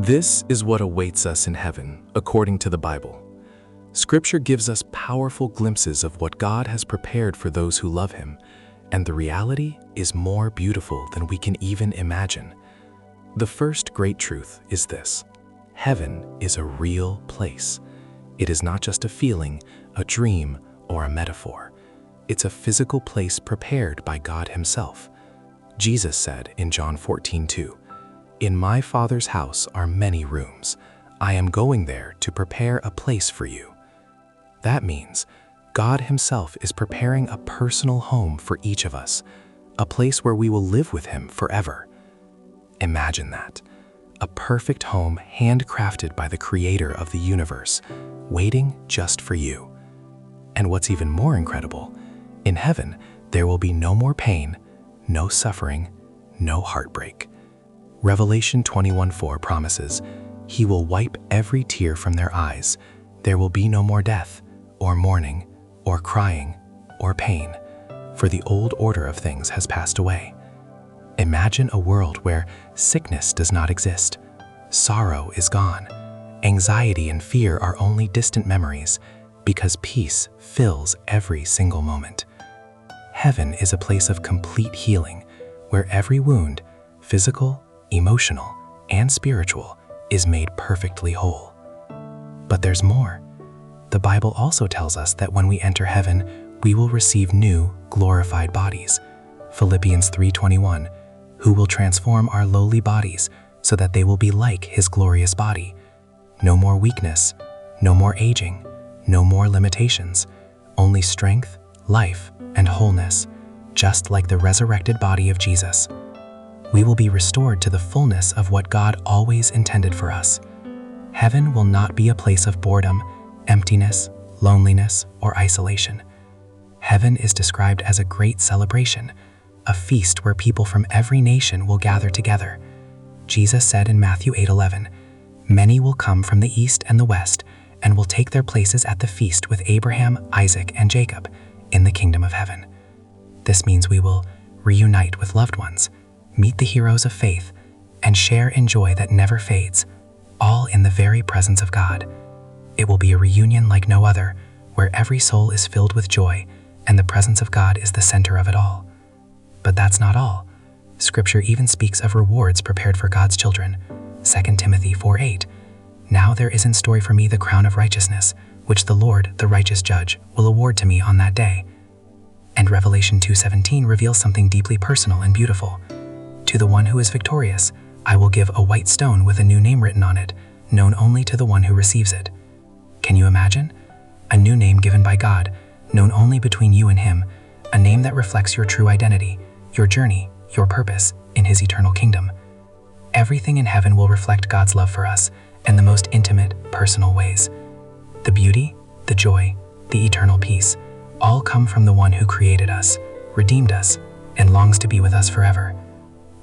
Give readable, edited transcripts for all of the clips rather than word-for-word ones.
This is what awaits us in heaven, according to the Bible. Scripture gives us powerful glimpses of what God has prepared for those who love Him, and the reality is more beautiful than we can even imagine. The first great truth is this: heaven is a real place. It is not just a feeling, a dream, or a metaphor. It's a physical place prepared by God Himself. Jesus said in John 14:2, "In my Father's house are many rooms. I am going there to prepare a place for you." That means God Himself is preparing a personal home for each of us, a place where we will live with Him forever. Imagine that. A perfect home handcrafted by the Creator of the universe, waiting just for you. And what's even more incredible, in heaven, there will be no more pain, no suffering, no heartbreak. Revelation 21:4 promises, "He will wipe every tear from their eyes. There will be no more death, or mourning, or crying, or pain, for the old order of things has passed away." Imagine a world where sickness does not exist, sorrow is gone, anxiety and fear are only distant memories, because peace fills every single moment. Heaven is a place of complete healing, where every wound, physical, emotional, and spiritual, is made perfectly whole. But there's more. The Bible also tells us that when we enter heaven, we will receive new, glorified bodies. Philippians 3:21, "Who will transform our lowly bodies so that they will be like His glorious body." No more weakness, no more aging, no more limitations, only strength, life, and wholeness, just like the resurrected body of Jesus. We will be restored to the fullness of what God always intended for us. Heaven will not be a place of boredom, emptiness, loneliness, or isolation. Heaven is described as a great celebration, a feast where people from every nation will gather together. Jesus said in Matthew 8:11, "Many will come from the east and the west and will take their places at the feast with Abraham, Isaac, and Jacob in the kingdom of heaven." This means we will reunite with loved ones, meet the heroes of faith, and share in joy that never fades, all in the very presence of God. It will be a reunion like no other, where every soul is filled with joy and the presence of God is the center of it all. But that's not all. Scripture even speaks of rewards prepared for God's children. 2 Timothy 4:8, "Now there is in store for me the crown of righteousness, which the Lord, the righteous judge, will award to me on that day." And Revelation 2:17 reveals something deeply personal and beautiful. "To the one who is victorious, I will give a white stone with a new name written on it, known only to the one who receives it." Can you imagine? A new name given by God, known only between you and Him, a name that reflects your true identity, your journey, your purpose in His eternal kingdom. Everything in heaven will reflect God's love for us in the most intimate, personal ways. The beauty, the joy, the eternal peace, all come from the one who created us, redeemed us, and longs to be with us forever.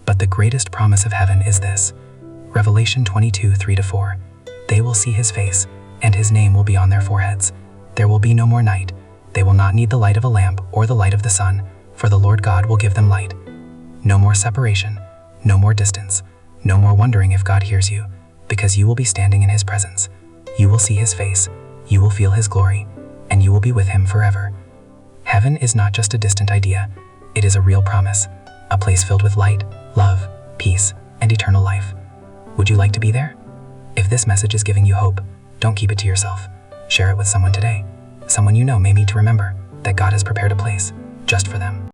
But the greatest promise of heaven is this: Revelation 22:3-4, "They will see His face, and His name will be on their foreheads. There will be no more night. They will not need the light of a lamp or the light of the sun, for the Lord God will give them light." No more separation, no more distance, no more wondering if God hears you, because you will be standing in His presence. You will see His face, you will feel His glory, and you will be with Him forever. Heaven is not just a distant idea, it is a real promise, a place filled with light, love, peace, and eternal life. Would you like to be there? If this message is giving you hope, don't keep it to yourself. Share it with someone today. Someone you know may need to remember that God has prepared a place just for them.